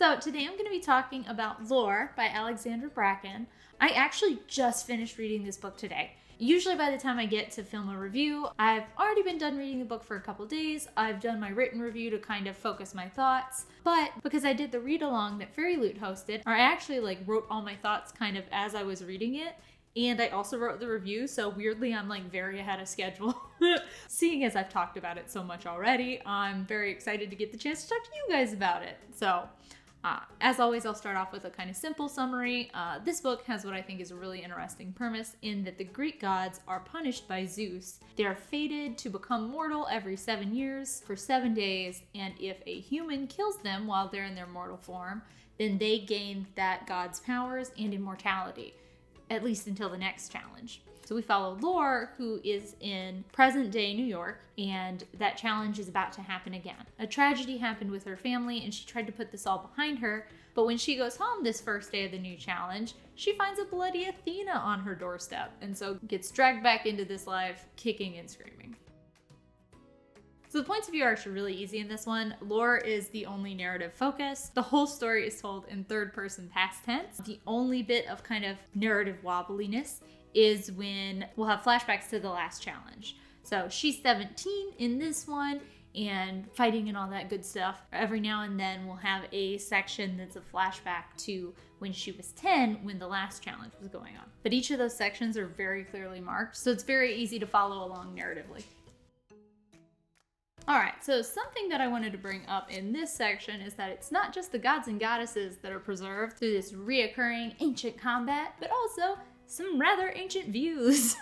So today I'm going to be talking about Lore by Alexandra Bracken. I actually just finished reading this book today. Usually by the time I get to film a review, I've already been done reading the book for a couple days. I've done my written review to kind of focus my thoughts. But because I did the read along that Fairy Loot hosted, I actually wrote all my thoughts kind of as I was reading it. And I also wrote the review, so weirdly I'm very ahead of schedule. Seeing as I've talked about it so much already, I'm very excited to get the chance to talk to you guys about it. So as always, I'll start off with a kind of simple summary. This book has what I think is a really interesting premise in that the Greek gods are punished by Zeus. They are fated to become mortal every 7 years for 7 days, and if a human kills them while they're in their mortal form, then they gain that god's powers and immortality, at least until the next challenge. So we follow Lore, who is in present-day New York, and that challenge is about to happen again. A tragedy happened with her family, and she tried to put this all behind her, but when she goes home this first day of the new challenge, she finds a bloody Athena on her doorstep, and so gets dragged back into this life, kicking and screaming. So the points of view are actually really easy in this one. Lore is the only narrative focus. The whole story is told in third person past tense. The only bit of kind of narrative wobbliness is when we'll have flashbacks to the last challenge. So she's 17 in this one and fighting and all that good stuff. Every now and then we'll have a section that's a flashback to when she was 10 when the last challenge was going on. But each of those sections are very clearly marked, so it's very easy to follow along narratively. Alright, so something that I wanted to bring up in this section is that it's not just the gods and goddesses that are preserved through this reoccurring ancient combat, but also some rather ancient views.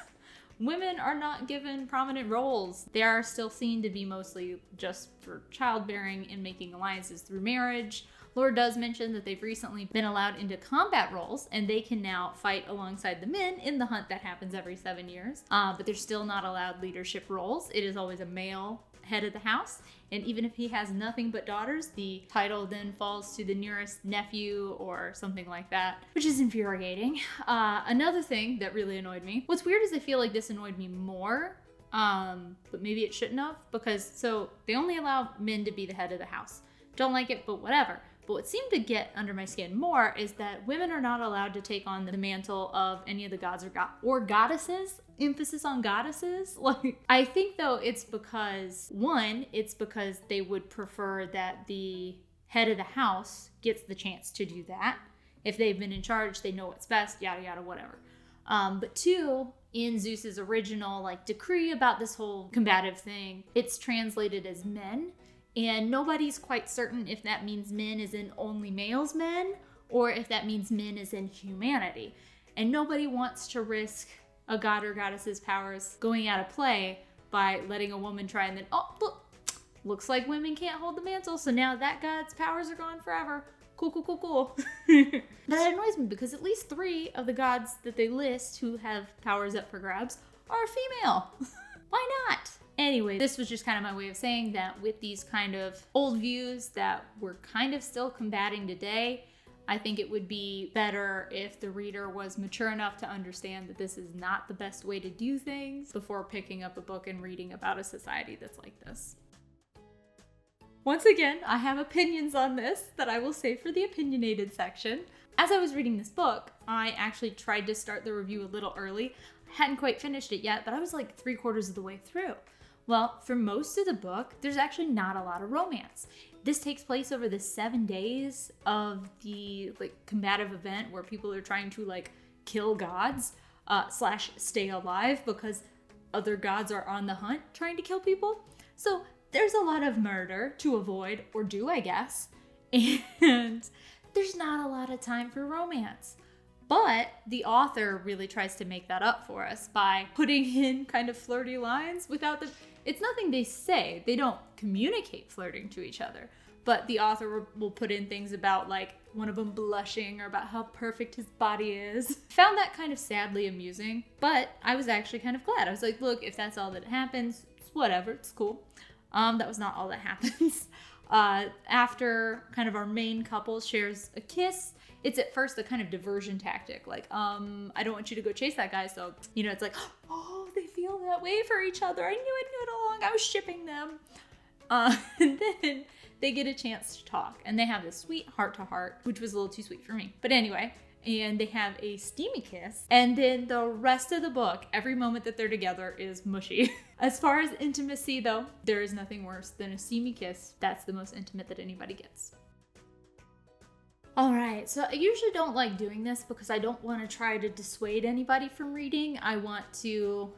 Women are not given prominent roles. They are still seen to be mostly just for childbearing and making alliances through marriage. Lore does mention that they've recently been allowed into combat roles, and they can now fight alongside the men in the hunt that happens every 7 years. But they're still not allowed leadership roles. It is always a male head of the house, and even if he has nothing but daughters, the title then falls to the nearest nephew or something like that, which is infuriating. Another thing that really annoyed me, what's weird is I feel like this annoyed me more, but maybe it shouldn't have, because so they only allow men to be the head of the house. Don't like it, but whatever. But what seemed to get under my skin more is that women are not allowed to take on the mantle of any of the gods or goddesses. Emphasis on goddesses. I think though it's because, one, it's because they would prefer that the head of the house gets the chance to do that. If they've been in charge, they know what's best, yada yada, whatever. But two, in Zeus's original decree about this whole combative thing, it's translated as men. And nobody's quite certain if that means men as in only males men, or if that means men as in humanity. And nobody wants to risk a god or goddess's powers going out of play by letting a woman try and then, oh, look, looks like women can't hold the mantle, so now that god's powers are gone forever. Cool. That annoys me because at least 3 of the gods that they list who have powers up for grabs are female. Why not? Anyway, this was just kind of my way of saying that with these kind of old views that we're kind of still combating today, I think it would be better if the reader was mature enough to understand that this is not the best way to do things before picking up a book and reading about a society that's like this. Once again, I have opinions on this that I will save for the opinionated section. As I was reading this book, I actually tried to start the review a little early. I hadn't quite finished it yet, but I was 3/4 of the way through. Well, for most of the book, there's actually not a lot of romance. This takes place over the 7 days of the combative event where people are trying to kill gods / stay alive because other gods are on the hunt trying to kill people. So there's a lot of murder to avoid, or do I guess, and there's not a lot of time for romance. But the author really tries to make that up for us by putting in kind of flirty lines without it's nothing they say. They don't communicate flirting to each other. But the author will put in things about one of them blushing or about how perfect his body is. Found that kind of sadly amusing, but I was actually kind of glad. I was like, look, if that's all that happens, it's whatever, it's cool. That was not all that happens. After kind of our main couple shares a kiss, it's at first a kind of diversion tactic. I don't want you to go chase that guy. So, it's oh, they feel that way for each other. I knew it all along. I was shipping them. And then they get a chance to talk. And they have this sweet heart-to-heart, which was a little too sweet for me. But anyway, and they have a steamy kiss. And then the rest of the book, every moment that they're together is mushy. As far as intimacy, though, there is nothing worse than a steamy kiss. That's the most intimate that anybody gets. All right, so I usually don't like doing this because I don't want to try to dissuade anybody from reading. I want to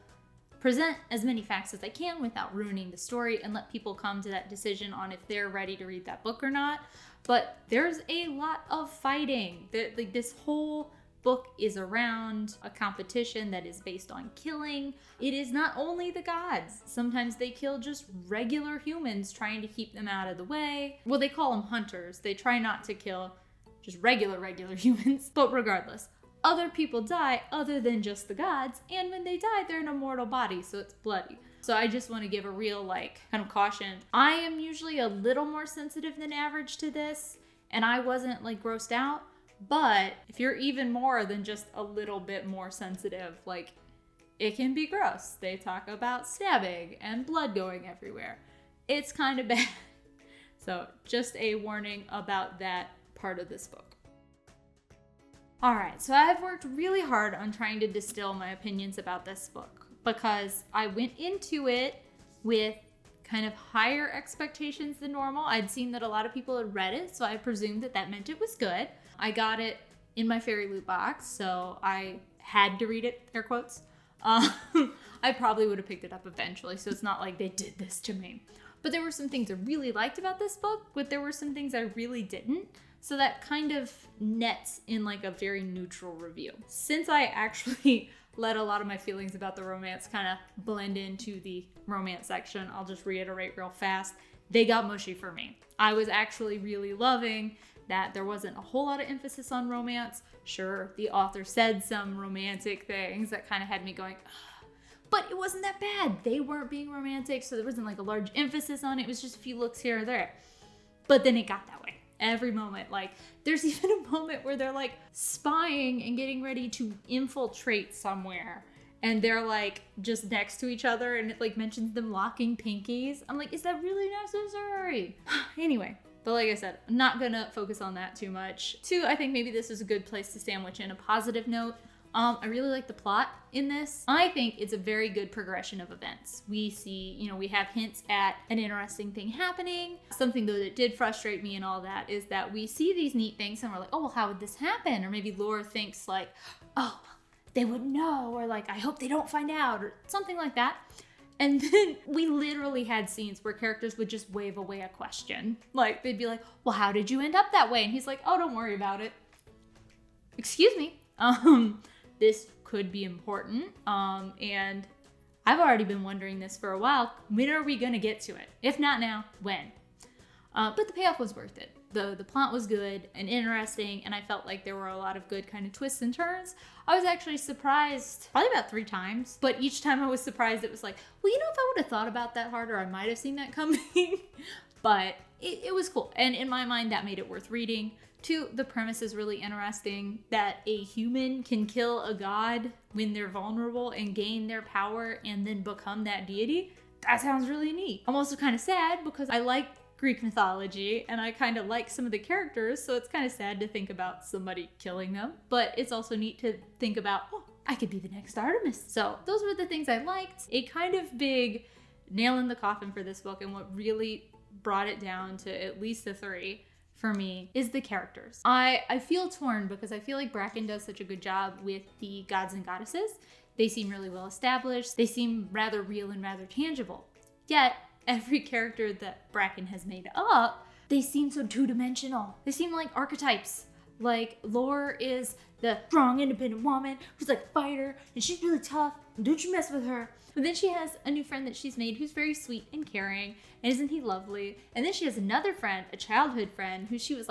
present as many facts as I can without ruining the story and let people come to that decision on if they're ready to read that book or not. But there's a lot of fighting. Like, this whole book is around a competition that is based on killing. It is not only the gods. Sometimes they kill just regular humans trying to keep them out of the way. Well, they call them hunters. They try not to kill just regular humans. But regardless, other people die other than just the gods. And when they die, they're in a mortal body, so it's bloody. So I just want to give a real, kind of caution. I am usually a little more sensitive than average to this, and I wasn't, grossed out. But if you're even more than just a little bit more sensitive, it can be gross. They talk about stabbing and blood going everywhere. It's kind of bad. So just a warning about that part of this book. All right, so I've worked really hard on trying to distill my opinions about this book because I went into it with kind of higher expectations than normal. I'd seen that a lot of people had read it, so I presumed that meant it was good. I got it in my fairy loot box, so I had to read it, air quotes. I probably would have picked it up eventually, so it's not like they did this to me. But there were some things I really liked about this book, but there were some things I really didn't. So that kind of nets in a very neutral review. Since I actually let a lot of my feelings about the romance kind of blend into the romance section, I'll just reiterate real fast. They got mushy for me. I was actually really loving that there wasn't a whole lot of emphasis on romance. Sure, the author said some romantic things that kind of had me going, ugh. But it wasn't that bad. They weren't being romantic, so there wasn't a large emphasis on it. It was just a few looks here or there. But then it got that way. Every moment, there's even a moment where they're spying and getting ready to infiltrate somewhere, and they're just next to each other, and it mentions them locking pinkies. I'm is that really necessary? Anyway, but like I said, I'm not gonna focus on that too much. Two, I think maybe this is a good place to sandwich in a positive note. I really like the plot in this. I think it's a very good progression of events. We see, we have hints at an interesting thing happening. Something though that did frustrate me and all that is that we see these neat things and we're oh, well, how would this happen? Or maybe Laura thinks oh, they wouldn't know, or I hope they don't find out, or something like that. And then we literally had scenes where characters would just wave away a question. They'd be well, how did you end up that way? And he's oh, don't worry about it. Excuse me. This could be important, and I've already been wondering this for a while. When are we gonna get to it? If not now, when? But the payoff was worth it. The plot was good and interesting, and I felt there were a lot of good kind of twists and turns. I was actually surprised probably about 3 times, but each time I was surprised, it was well, if I would have thought about that harder, I might have seen that coming. But it was cool, and in my mind, that made it worth reading. 2, the premise is really interesting that a human can kill a god when they're vulnerable and gain their power and then become that deity. That sounds really neat. I'm also kind of sad because I like Greek mythology and I kind of like some of the characters, so it's kind of sad to think about somebody killing them. But it's also neat to think about, oh, I could be the next Artemis. So those were the things I liked. A kind of big nail in the coffin for this book, and what really brought it down to at least a 3 for me is the characters. I feel torn because I feel Bracken does such a good job with the gods and goddesses. They seem really well established. They seem rather real and rather tangible. Yet, every character that Bracken has made up, they seem so two-dimensional. They seem like archetypes. Lore is the strong, independent woman who's fighter, and she's really tough, and don't you mess with her. But then she has a new friend that she's made who's very sweet and caring, and isn't he lovely? And then she has another friend, a childhood friend, who she was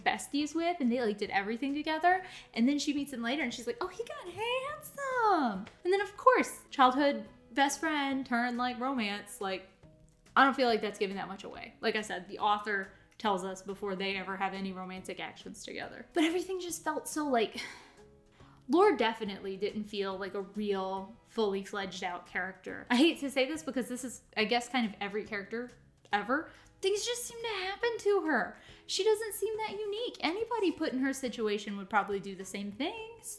besties with, and they did everything together. And then she meets him later and she's oh, he got handsome. And then of course, childhood best friend turned romance. I don't feel that's giving that much away. Like I said, the author tells us before they ever have any romantic actions together. But everything just felt so Lore definitely didn't feel a real, fully fledged out character. I hate to say this because this is, I guess, kind of every character ever, things just seem to happen to her. She doesn't seem that unique. Anybody put in her situation would probably do the same things.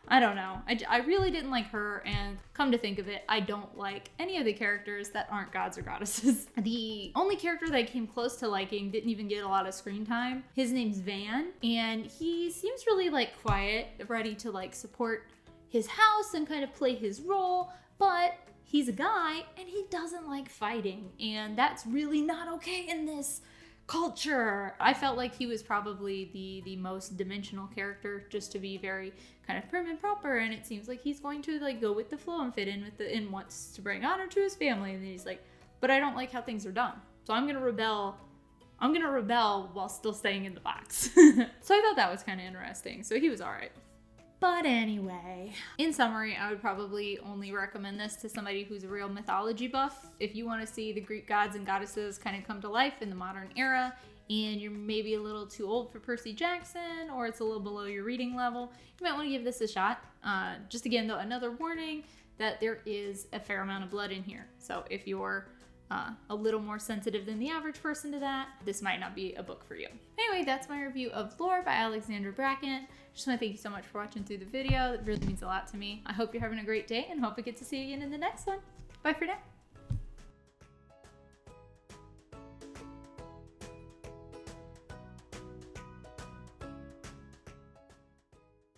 I don't know. I really didn't like her, and come to think of it, I don't like any of the characters that aren't gods or goddesses. The only character that I came close to liking didn't even get a lot of screen time. His name's Van, and he seems really like quiet, ready to like support his house and kind of play his role, but he's a guy and he doesn't like fighting, and that's really not okay in this culture. I felt like he was probably the most dimensional character, just to be very kind of prim and proper, and it seems like he's going to like go with the flow and fit in with and wants to bring honor to his family, and then he's like, but I don't like how things are done, so I'm gonna rebel while still staying in the box. So I thought that was kind of interesting. So he was all right. But anyway, in summary, I would probably only recommend this to somebody who's a real mythology buff. If you want to see the Greek gods and goddesses kind of come to life in the modern era, and you're maybe a little too old for Percy Jackson, or it's a little below your reading level, you might want to give this a shot. Just again, though, another warning that there is a fair amount of blood in here. So if you're a little more sensitive than the average person to that, this might not be a book for you. Anyway, that's my review of Lore by Alexandra Bracken. Just want to thank you so much for watching through the video. It really means a lot to me. I hope you're having a great day and hope I get to see you again in the next one. Bye for now.